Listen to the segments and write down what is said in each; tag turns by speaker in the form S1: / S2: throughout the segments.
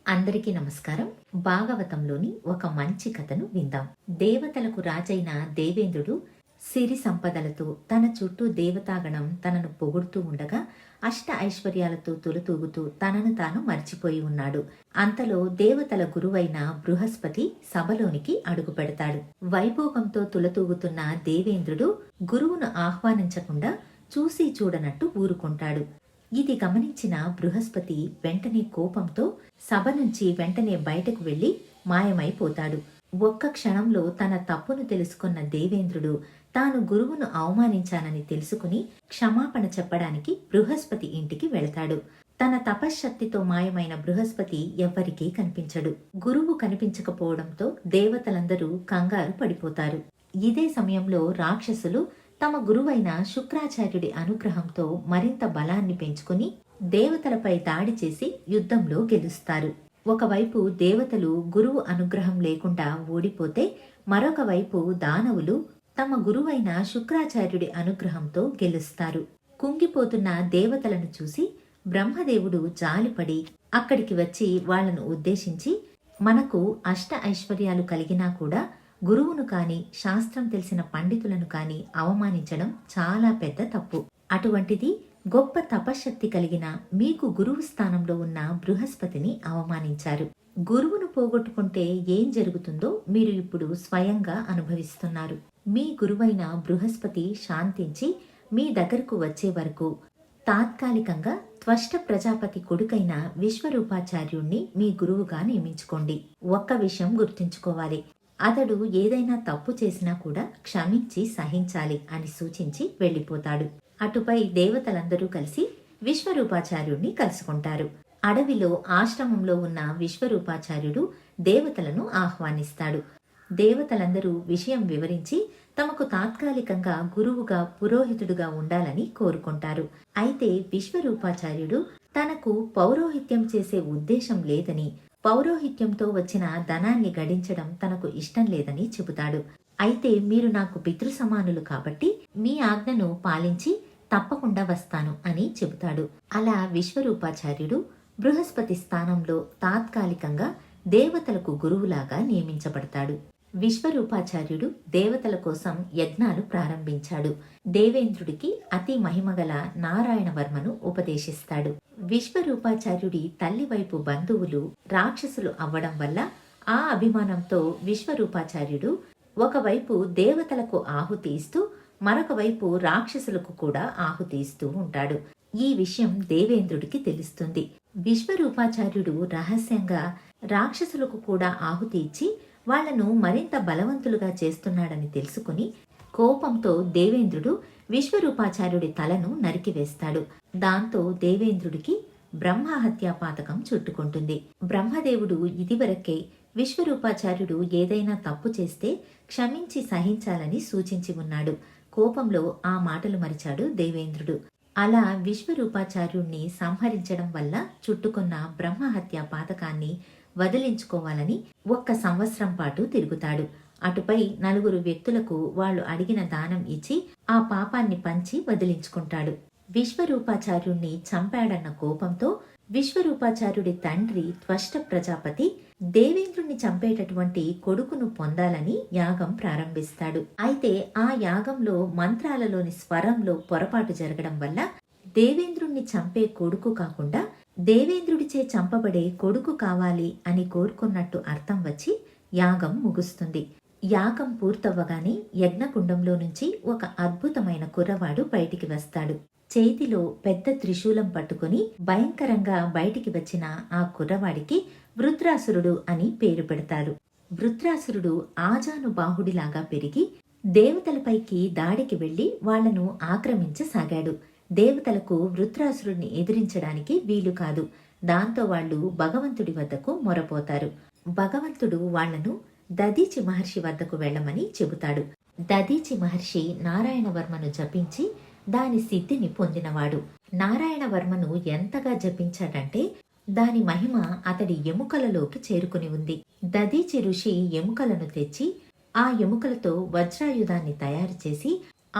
S1: అందరికీ నమస్కారం. భాగవతంలోని ఒక మంచి కథను విందాం. దేవతలకు రాజైన దేవేంద్రుడు సిరి సంపదలతో తన చుట్టూ దేవతాగణం తనను పొగుడుతూ ఉండగా అష్ట ఐశ్వర్యాలతో తులతూగుతూ తనను తాను మర్చిపోయి ఉన్నాడు. అంతలో దేవతల గురువైన బృహస్పతి సభలోనికి అడుగు పెడతాడు. వైభోగంతో తులతూగుతున్న దేవేంద్రుడు గురువును ఆహ్వానించకుండా చూసి చూడనట్టు ఊరుకుంటాడు. ఇది గమనించిన బృహస్పతి వెంటనే కోపంతో సభ నుంచి వెంటనే బయటకు వెళ్లి మాయమైపోతాడు. ఒక్క క్షణంలో తన తప్పును తెలుసుకున్న దేవేంద్రుడు తాను గురువును అవమానించానని తెలుసుకుని క్షమాపణ చెప్పడానికి బృహస్పతి ఇంటికి వెళతాడు. తన తపశ్శక్తితో మాయమైన బృహస్పతి ఎవ్వరికీ కనిపించడు. గురువు కనిపించకపోవడంతో దేవతలందరూ కంగారు పడిపోతారు. ఇదే సమయంలో రాక్షసులు తమ గురువైన శుక్రాచార్యుడి అనుగ్రహంతో మరింత బలాన్ని పెంచుకుని దేవతలపై దాడి చేసి యుద్ధంలో గెలుస్తారు. ఒకవైపు దేవతలు గురువు అనుగ్రహం లేకుండా ఓడిపోతే, మరొక వైపు దానవులు తమ గురువైన శుక్రాచార్యుడి అనుగ్రహంతో గెలుస్తారు. కుంగిపోతున్న దేవతలను చూసి బ్రహ్మదేవుడు జాలిపడి అక్కడికి వచ్చి వాళ్లను ఉద్దేశించి, మనకు అష్ట ఐశ్వర్యాలు కలిగినా కూడా గురువును కాని శాస్త్రం తెలిసిన పండితులను కాని అవమానించడం చాలా పెద్ద తప్పు. అటువంటిది గొప్ప తపశ్శక్తి కలిగిన మీకు గురువు స్థానంలో ఉన్న బృహస్పతిని అవమానించారు. గురువును పోగొట్టుకుంటే ఏం జరుగుతుందో మీరు ఇప్పుడు స్వయంగా అనుభవిస్తున్నారు. మీ గురువైన బృహస్పతి శాంతించి మీ దగ్గరకు వచ్చే వరకు తాత్కాలికంగా త్వష్ట ప్రజాపతి కొడుకైన విశ్వరూపాచార్యుణ్ణి మీ గురువుగా నియమించుకోండి. ఒక్క విషయం గుర్తుంచుకోవాలి, అతడు ఏదైనా తప్పు చేసినా కూడా క్షమించి సహించాలి అని సూచించి వెళ్లిపోతాడు. అటుపై దేవతలందరూ కలిసి విశ్వరూపాచార్యుడిని కలుసుకుంటారు. అడవిలో ఆశ్రమంలో ఉన్న విశ్వరూపాచార్యుడు దేవతలను ఆహ్వానిస్తాడు. దేవతలందరూ విషయం వివరించి తమకు తాత్కాలికంగా గురువుగా పురోహితుడుగా ఉండాలని కోరుకుంటారు. అయితే విశ్వరూపాచార్యుడు తనకు పౌరోహిత్యం చేసే ఉద్దేశం లేదని, పౌరోహిత్యంతో వచ్చిన ధనాన్ని గడించడం తనకు ఇష్టం లేదని చెబుతాడు. అయితే మీరు నాకు పితృ సమానులు కాబట్టి మీ ఆజ్ఞను పాలించి తప్పకుండా వస్తాను అని చెబుతాడు. అలా విశ్వరూపాచార్యుడు బృహస్పతి స్థానంలో తాత్కాలికంగా దేవతలకు గురువులాగా నియమించబడతాడు. విశ్వరూపాచార్యుడు దేవతల కోసం యజ్ఞాలు ప్రారంభించాడు. దేవేంద్రుడికి అతి మహిమగల నారాయణవర్మను ఉపదేశిస్తాడు. విశ్వరూపాచార్యుడి తల్లివైపు బంధువులు రాక్షసులు అవ్వడం వల్ల ఆ అభిమానంతో విశ్వరూపాచార్యుడు ఒకవైపు దేవతలకు ఆహుతి ఇస్తూ మరొక వైపు రాక్షసులకు కూడా ఆహుతి ఇస్తూ ఉంటాడు. ఈ విషయం దేవేంద్రుడికి తెలుస్తుంది. విశ్వరూపాచార్యుడు రహస్యంగా రాక్షసులకు కూడా ఆహుతి ఇచ్చి వాళ్లను మరింత బలవంతులుగా చేస్తున్నాడని తెలుసుకుని కోపంతో దేవేంద్రుడు విశ్వరూపాచార్యుడి తలను నరికివేస్తాడు. దాంతో దేవేంద్రుడికి బ్రహ్మహత్యా పాతకం చుట్టుకుంటుంది. బ్రహ్మదేవుడు ఇదివరకే విశ్వరూపాచార్యుడు ఏదైనా తప్పు చేస్తే క్షమించి సహించాలని సూచించి ఉన్నాడు. కోపంలో ఆ మాటలు మరిచాడు దేవేంద్రుడు. అలా విశ్వరూపాచార్యుణ్ణి సంహరించడం వల్ల చుట్టుకున్న బ్రహ్మహత్యా పాతకాన్ని వదిలించుకోవాలని 1 సంవత్సరం పాటు తిరుగుతాడు. అటుపై 4 వ్యక్తులకు వాళ్ళు అడిగిన దానం ఇచ్చి ఆ పాపాన్ని పంచి వదిలించుకుంటాడు. విశ్వరూపాచార్యుణ్ణి చంపాడన్న కోపంతో విశ్వరూపాచార్యుడి తండ్రి త్వష్ట ప్రజాపతి దేవేంద్రుణ్ణి చంపేటటువంటి కొడుకును పొందాలని యాగం ప్రారంభిస్తాడు. అయితే ఆ యాగంలో మంత్రాలలోని స్వరంలో పొరపాటు జరగడం వల్ల దేవేంద్రుణ్ణి చంపే కొడుకు కాకుండా దేవేంద్రుడిచే చంపబడే కొడుకు కావాలి అని కోరుకున్నట్టు అర్థం వచ్చి యాగం ముగుస్తుంది. యాగం పూర్తవ్వగానే యజ్ఞకుండంలో నుంచి ఒక అద్భుతమైన కుర్రవాడు బయటికి వస్తాడు. చేతిలో పెద్ద త్రిశూలం పట్టుకుని భయంకరంగా బయటికి వచ్చిన ఆ కుర్రవాడికి వృత్రాసురుడు అని పేరు పెడతారు. వృత్రాసురుడు ఆజానుబాహుడిలాగా పెరిగి దేవతలపైకి దాడికి వెళ్లి వాళ్లను ఆక్రమించసాగాడు. దేవతలకు వృత్రాసురుడిని ఎదిరించడానికి వీలు కాదు. దాంతో వాళ్ళు భగవంతుడి వద్దకు మొరపోతారు. భగవంతుడు వాళ్లను దదీచి మహర్షి వద్దకు వెళ్లమని చెబుతాడు. దదీచి మహర్షి నారాయణవర్మను జపించి దాని సిద్ధిని పొందినవాడు. నారాయణవర్మను ఎంతగా జపించాడంటే దాని మహిమ అతడి ఎముకలలోకి చేరుకుని ఉంది. దదీచి ఋషి ఎముకలను తెచ్చి ఆ ఎముకలతో వజ్రాయుధాన్ని తయారు చేసి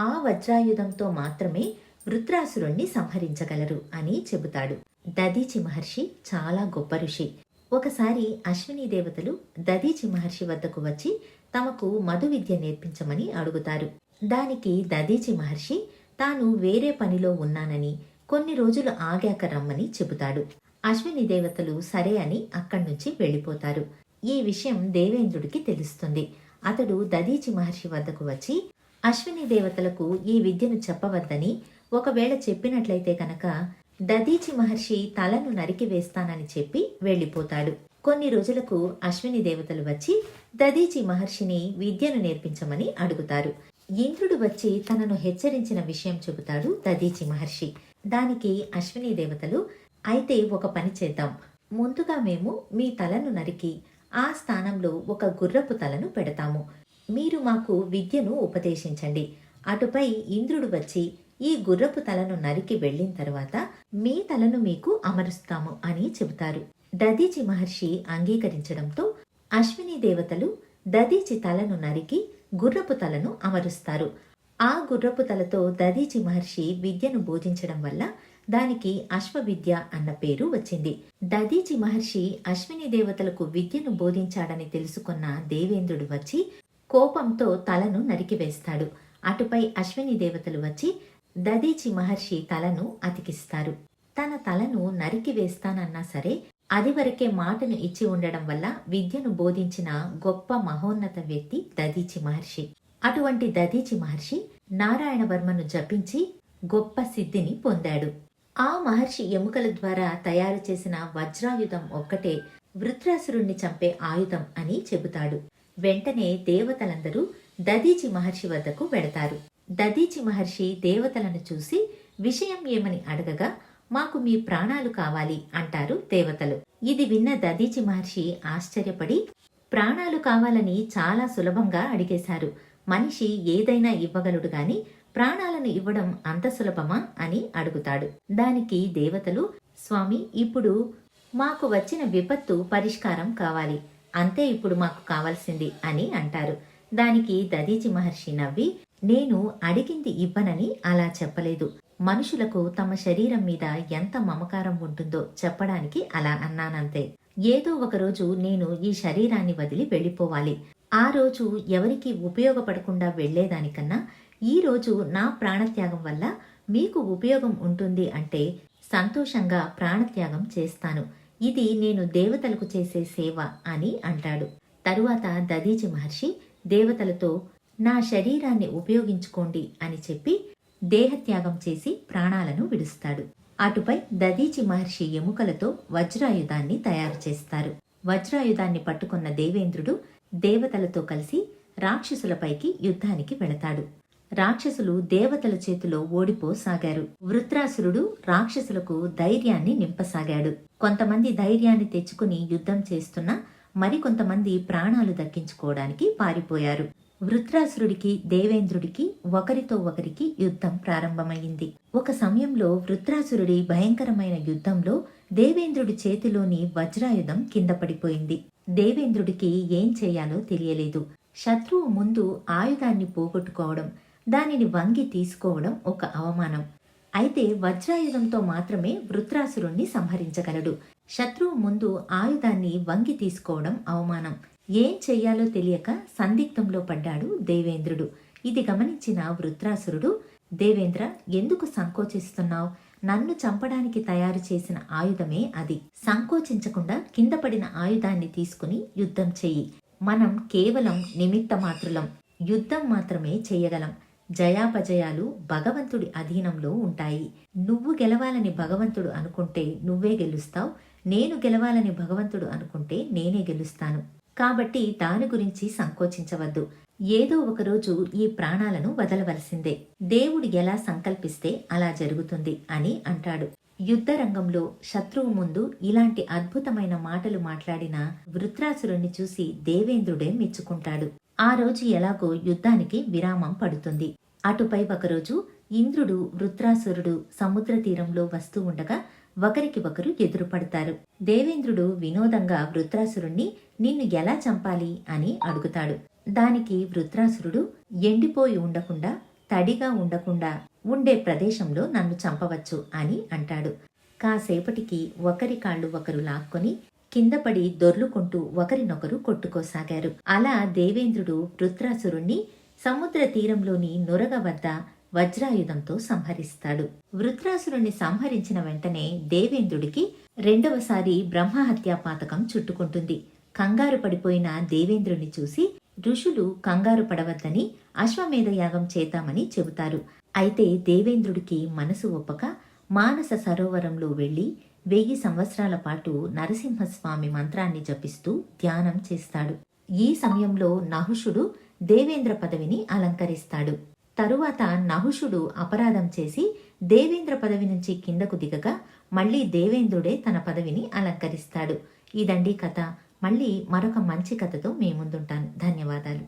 S1: ఆ వజ్రాయుధంతో మాత్రమే వృత్రాసురుణ్ణి సంహరించగలరు అని చెబుతాడు. దదీచి మహర్షి చాలా గొప్ప ఋషి. ఒకసారి అశ్విని దేవతలు దదీచి మహర్షి వద్దకు వచ్చి తమకు మధు విద్య నేర్పించమని అడుగుతారు. దానికి దదీచి మహర్షి తాను వేరే పనిలో ఉన్నానని కొన్ని రోజులు ఆగాక రమ్మని చెబుతాడు. అశ్విని దేవతలు సరే అని అక్కడి నుంచి వెళ్ళిపోతారు. ఈ విషయం దేవేంద్రుడికి తెలుస్తుంది. అతడు దదీచి మహర్షి వద్దకు వచ్చి అశ్విని దేవతలకు ఈ విద్యను చెప్పవద్దని, ఒకవేళ చెప్పినట్లయితే కనుక దదీచి మహర్షి తలను నరికి వేస్తానని చెప్పి వెళ్ళిపోతాడు. కొన్ని రోజులకు అశ్విని దేవతలు వచ్చి దదీచి మహర్షిని విద్యను నేర్పించమని అడుగుతారు. ఇంద్రుడు వచ్చి తనను హెచ్చరించిన విషయం చెబుతాడు దదీచి మహర్షి. దానికి అశ్విని దేవతలు, అయితే ఒక పని చేద్దాం, ముందుగా మేము మీ తలను నరికి ఆ స్థానంలో ఒక గుర్రపు తలను పెడతాము. మీరు మాకు విద్యను ఉపదేశించండి. అటుపై ఇంద్రుడు వచ్చి ఈ గుర్రపు తలను నరికి వెళ్ళిన తర్వాత మీ తలను మీకు అమరుస్తాము అని చెబుతారు. దదీచి మహర్షి అంగీకరించడంతో అశ్విని దేవతలు దదీచి తలను నరికి గుర్రపు తలను అమరుస్తారు. ఆ గుర్రపు తలతో దదీచి మహర్షి విద్యను బోధించడం వల్ల దానికి అశ్వవిద్య అన్న పేరు వచ్చింది. దదీచి మహర్షి అశ్విని దేవతలకు విద్యను బోధించాడని తెలుసుకున్న దేవేంద్రుడు వచ్చి కోపంతో తలను నరికివేస్తాడు. అటుపై అశ్విని దేవతలు వచ్చి దదీచి మహర్షి తలను అతికిస్తారు. తన తలను నరికివేస్తానన్నా సరే అది వరకే మాటను ఇచ్చి ఉండడం వల్ల విద్యను బోధించిన గొప్ప మహోన్నత వ్యక్తి దదీచి మహర్షి. అటువంటి దదీచి మహర్షి నారాయణవర్మను జపించి గొప్ప సిద్ధిని పొందాడు. ఆ మహర్షి ఎముకల ద్వారా తయారు చేసిన వజ్రాయుధం ఒక్కటే వృత్రాసురుణ్ణి చంపే ఆయుధం అని చెబుతాడు. వెంటనే దేవతలందరూ దదీచి మహర్షి వద్దకు వెళతారు. దదీచి మహర్షి దేవతలను చూసి విషయం ఏమని అడగగా, మాకు మీ ప్రాణాలు కావాలి అంటారు దేవతలు. ఇది విన్న దదీచి మహర్షి ఆశ్చర్యపడి, ప్రాణాలు కావాలని చాలా సులభంగా అడిగేశారు. మనిషి ఏదైనా ఇవ్వగలడు గాని ప్రాణాలను ఇవ్వడం అంత సులభమా అని అడుగుతాడు. దానికి దేవతలు, స్వామి, ఇప్పుడు మాకు వచ్చిన విపత్తు పరిష్కారం కావాలి, అంతే ఇప్పుడు మాకు కావాల్సింది అని అంటారు. దానికి దదీచి మహర్షి నవ్వి, నేను అడిగింది ఇవ్వనని అలా చెప్పలేదు. మనుషులకు తమ శరీరం మీద ఎంత మమకారం ఉంటుందో చెప్పడానికి అలా అన్నానంతే. ఏదో ఒకరోజు నేను ఈ శరీరాన్ని వదిలి వెళ్ళిపోవాలి. ఆ రోజు ఎవరికి ఉపయోగపడకుండా వెళ్లేదానికన్నా ఈ రోజు నా ప్రాణత్యాగం వల్ల మీకు ఉపయోగం ఉంటుంది అంటే సంతోషంగా ప్రాణత్యాగం చేస్తాను. ఇది నేను దేవతలకు చేసే సేవ అని అంటాడు. తరువాత దదీచి మహర్షి దేవతలతో నా శరీరాన్ని ఉపయోగించుకోండి అని చెప్పి దేహత్యాగం చేసి ప్రాణాలను విడుస్తాడు. అటుపై దదీచి మహర్షి ఎముకలతో వజ్రాయుధాన్ని తయారు చేస్తారు. వజ్రాయుధాన్ని పట్టుకున్న దేవేంద్రుడు దేవతలతో కలిసి రాక్షసులపైకి యుద్ధానికి వెళతాడు. రాక్షసులు దేవతల చేతిలో ఓడిపోసాగారు. వృత్రాసురుడు రాక్షసులకు ధైర్యాన్ని నింపసాగాడు. కొంతమంది ధైర్యాన్ని తెచ్చుకుని యుద్ధం చేస్తున్నా మరికొంతమంది ప్రాణాలు దక్కించుకోవడానికి పారిపోయారు. వృత్రాసురుడికి దేవేంద్రుడికి ఒకరితో ఒకరికి యుద్ధం ప్రారంభమైంది. ఒక సమయంలో వృత్రాసురుడి భయంకరమైన యుద్ధంలో దేవేంద్రుడి చేతిలోని వజ్రాయుధం కింద పడిపోయింది. దేవేంద్రుడికి ఏం చేయాలో తెలియలేదు. శత్రువు ముందు ఆయుధాన్ని పోగొట్టుకోవడం, దానిని వంగి తీసుకోవడం ఒక అవమానం. అయితే వజ్రాయుధంతో మాత్రమే వృత్రాసురుణ్ణి సంహరించగలడు. శత్రువు ముందు ఆయుధాన్ని వంగి తీసుకోవడం అవమానం. ఏం చెయ్యాలో తెలియక సందిగ్ధంలో పడ్డాడు దేవేంద్రుడు. ఇది గమనించిన వృత్రాసురుడు, దేవేంద్ర, ఎందుకు సంకోచిస్తున్నావు? నన్ను చంపడానికి తయారు చేసిన ఆయుధమే అది. సంకోచించకుండా కింద పడిన ఆయుధాన్ని తీసుకుని యుద్ధం చెయ్యి. మనం కేవలం నిమిత్త మాత్రులం. యుద్ధం మాత్రమే చెయ్యగలం. జయాపజయాలు భగవంతుడి అధీనంలో ఉంటాయి. నువ్వు గెలవాలని భగవంతుడు అనుకుంటే నువ్వే గెలుస్తావు. నేను గెలవాలని భగవంతుడు అనుకుంటే నేనే గెలుస్తాను. కాబట్టి దాని గురించి సంకోచించవద్దు. ఏదో ఒకరోజు ఈ ప్రాణాలను వదలవలసిందే. దేవుడు ఎలా సంకల్పిస్తే అలా జరుగుతుంది అని అంటాడు. యుద్ధ రంగంలో శత్రువు ముందు ఇలాంటి అద్భుతమైన మాటలు మాట్లాడిన వృత్రాసురుణ్ణి చూసి దేవేంద్రుడే మెచ్చుకుంటాడు. ఆ రోజు ఎలాగో యుద్ధానికి విరామం పడుతుంది. అటుపై ఒకరోజు ఇంద్రుడు, వృత్రాసురుడు సముద్ర తీరంలో వస్తూ ఉండగా ఒకరికి ఒకరు ఎదురుపడతారు. దేవేంద్రుడు వినోదంగా వృత్రాసురుణ్ణి నిన్ను ఎలా చంపాలి అని అడుగుతాడు. దానికి వృత్రాసురుడు, ఎండిపోయి ఉండకుండా, తడిగా ఉండకుండా ఉండే ప్రదేశంలో నన్ను చంపవచ్చు అని అంటాడు. కాసేపటికి ఒకరి కాళ్ళు ఒకరు లాక్కొని కిందపడి దొర్లుకుంటూ ఒకరినొకరు కొట్టుకోసాగారు. అలా దేవేంద్రుడు వృత్రాసురుణ్ణి సముద్ర తీరంలోని నురగ వద్ద వజ్రాయుధంతో సంహరిస్తాడు. వృత్రాసురుణ్ణి సంహరించిన వెంటనే దేవేంద్రుడికి రెండవసారి బ్రహ్మహత్యా పాతకం చుట్టుకుంటుంది. కంగారు పడిపోయిన దేవేంద్రుని చూసి ఋషులు కంగారు పడవద్దని అశ్వమేధ యాగం చేద్దామని చెబుతారు. అయితే దేవేంద్రుడికి మనసు ఒప్పక మానస సరోవరంలో వెళ్లి 1000 సంవత్సరాల పాటు నరసింహస్వామి మంత్రాన్ని జపిస్తూ ధ్యానం చేస్తాడు. ఈ సమయంలో నహుషుడు దేవేంద్ర పదవిని అలంకరిస్తాడు. తరువాత నహుషుడు అపరాధం చేసి దేవేంద్ర పదవి నుంచి కిందకు దిగగా మళ్లీ దేవేంద్రుడే తన పదవిని అలంకరిస్తాడు. ఇదండి కథ. మళ్ళీ మరొక మంచి కథతో మీ ముందుంటాను. ధన్యవాదాలు.